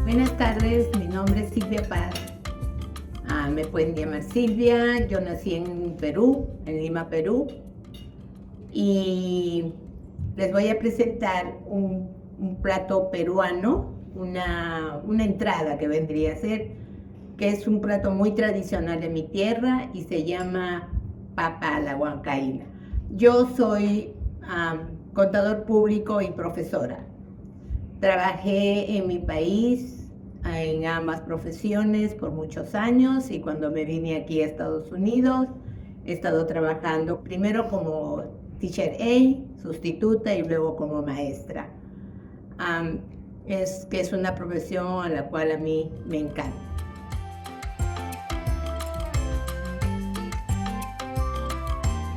Buenas tardes, mi nombre es Silvia Paz. Me pueden llamar Silvia. Yo nací en Perú, en Lima, Perú. Y les voy a presentar un plato peruano, una entrada que vendría a ser, que es un plato muy tradicional de mi tierra y se llama papa a la huancaína. Yo soy contador público y profesora. Trabajé en mi país en ambas profesiones por muchos años y cuando me vine aquí a Estados Unidos he estado trabajando primero como teacher aide, sustituta y luego como maestra. Es una profesión a la cual a mí me encanta.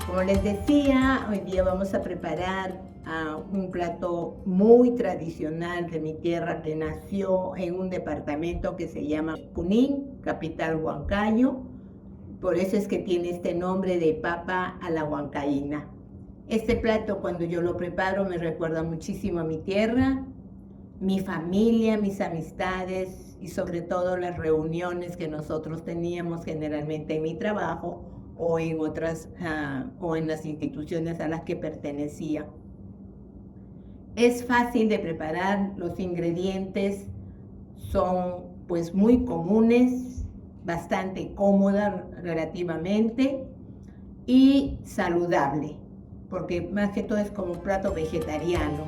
Como les decía, hoy día vamos a preparar un plato muy tradicional de mi tierra que nació en un departamento que se llama Junín, capital Huancayo. Por eso es que tiene este nombre de papa a la huancaína. Este plato, cuando yo lo preparo, me recuerda muchísimo a mi tierra, mi familia, mis amistades y sobre todo las reuniones que nosotros teníamos generalmente en mi trabajo o en otras o en las instituciones a las que pertenecía. Es fácil de preparar, los ingredientes son pues muy comunes, bastante cómoda relativamente y saludable, porque más que todo es como un plato vegetariano.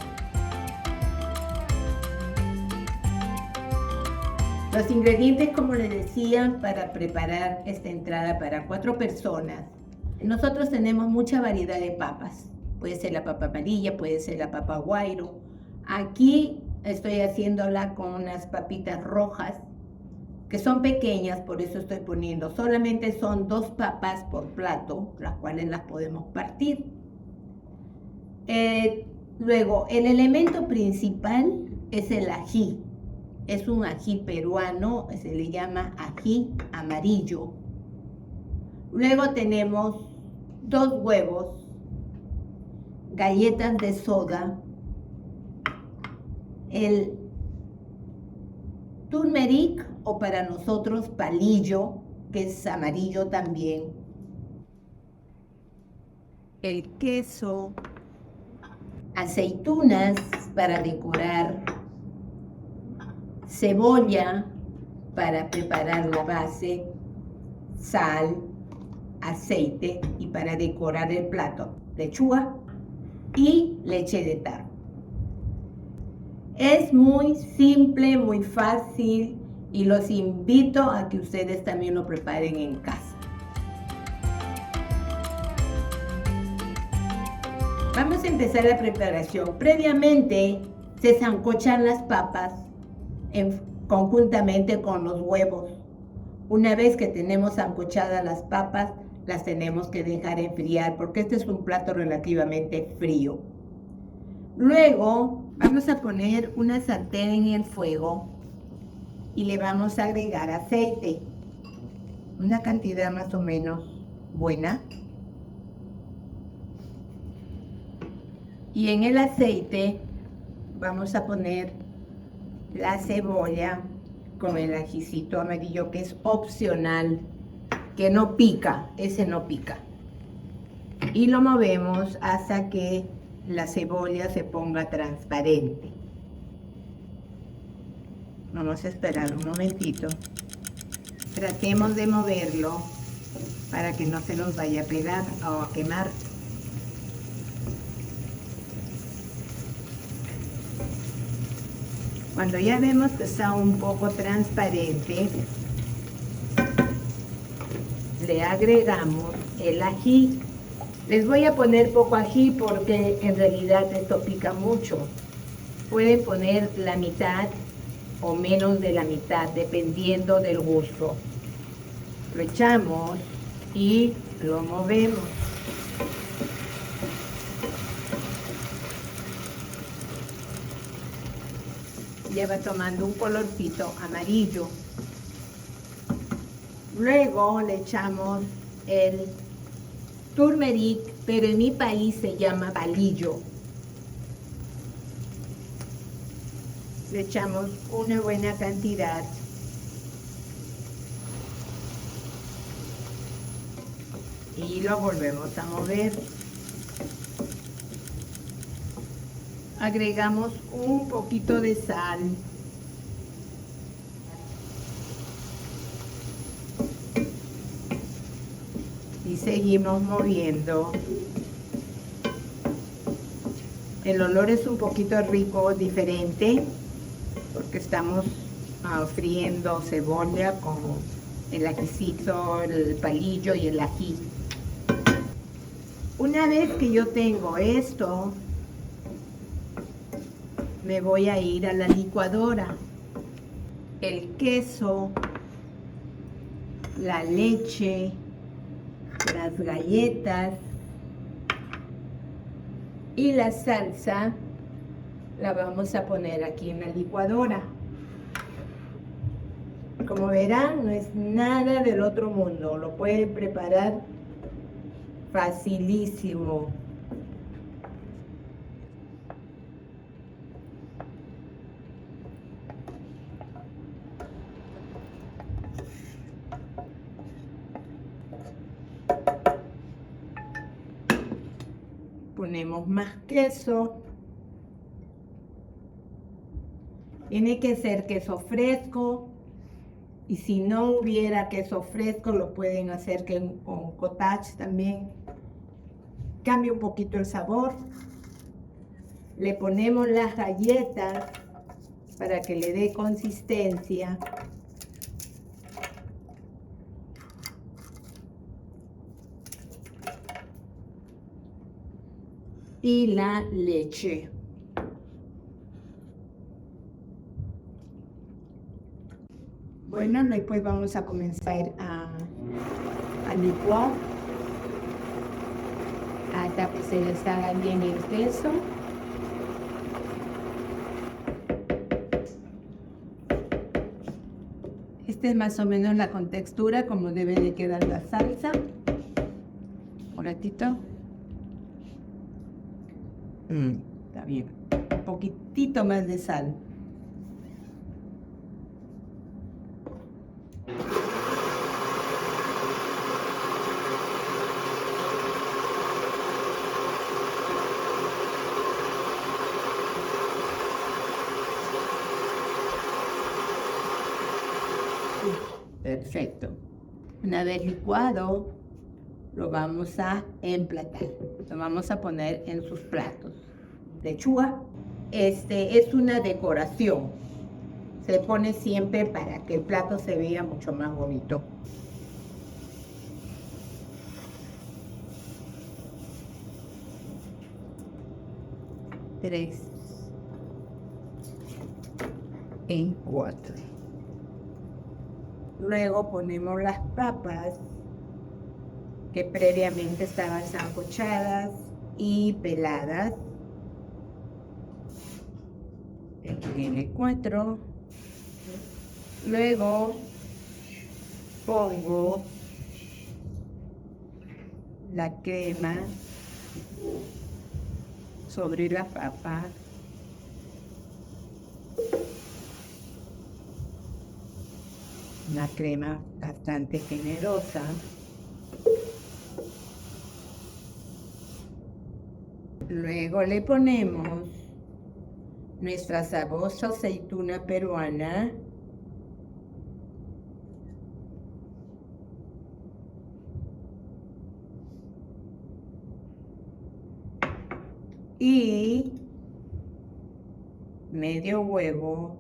Los ingredientes, como les decía, para preparar esta entrada para 4 personas. Nosotros tenemos mucha variedad de papas. Puede ser la papa amarilla, puede ser la papa guairo. Aquí estoy haciéndola con unas papitas rojas, que son pequeñas, por eso estoy poniendo. Solamente son 2 papas por plato, las cuales las podemos partir. Luego, el elemento principal es el ají. Es un ají peruano, se le llama ají amarillo. Luego tenemos 2 huevos, galletas de soda, el turmeric o para nosotros palillo, que es amarillo también, el queso, aceitunas para decorar, cebolla para preparar la base, sal, aceite y para decorar el plato, lechuga y leche de tarro. Es muy simple, muy fácil y los invito a que ustedes también lo preparen en casa. Vamos a empezar la preparación. Previamente se sancochan las papas conjuntamente con los huevos. Una vez que tenemos sancochadas las papas, las tenemos que dejar enfriar porque este es un plato relativamente frío. Luego vamos a poner una sartén en el fuego y le vamos a agregar aceite, una cantidad más o menos buena. Y en el aceite vamos a poner la cebolla con el ajicito amarillo, que es opcional, que no pica, ese no pica. Y lo movemos hasta que la cebolla se ponga transparente. Vamos a esperar un momentito. Tratemos de moverlo para que no se nos vaya a pegar o a quemar. Cuando ya vemos que está un poco transparente, le agregamos el ají. Les voy a poner poco ají porque en realidad esto pica mucho. Pueden poner la mitad o menos de la mitad, dependiendo del gusto. Lo echamos y lo movemos. Ya va tomando un colorcito amarillo. Luego le echamos el turmeric, pero en mi país se llama palillo. Le echamos una buena cantidad. Y lo volvemos a mover. Agregamos un poquito de sal. Y seguimos moviendo. El olor es un poquito rico, diferente, porque estamos friendo cebolla con el ajicito, el palillo y el ají. Una vez que yo tengo esto, me voy a ir a la licuadora. El queso, la leche, las galletas y la salsa la vamos a poner aquí en la licuadora. Como verán, no es nada del otro mundo, lo pueden preparar facilísimo. Ponemos más queso. Tiene que ser queso fresco. Y si no hubiera queso fresco, lo pueden hacer con cottage también. Cambia un poquito el sabor. Le ponemos las galletas para que le dé consistencia. Y la leche. Bueno, después vamos a comenzar a licuar hasta que se les haga bien el queso. Esta es más o menos la contextura como debe de quedar la salsa. Un ratito. Está bien. Un poquitito más de sal. Perfecto. Una vez licuado, lo vamos a emplatar. Lo vamos a poner en sus platos. Lechuga. Es una decoración. Se pone siempre para que el plato se vea mucho más bonito. Tres en 4. Luego ponemos las papas que previamente estaban sancochadas y peladas. Aquí viene 4. Luego pongo la crema sobre la papa. Una crema bastante generosa. Luego le ponemos nuestra sabrosa aceituna peruana. Y medio huevo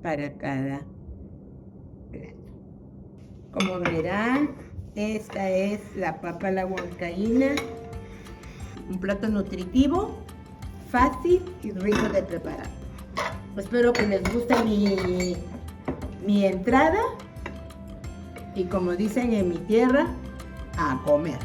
para cada plato. Como verán, esta es la papa a la huancaína, un plato nutritivo, fácil y rico de preparar. Espero que les guste mi entrada y, como dicen en mi tierra, a comer.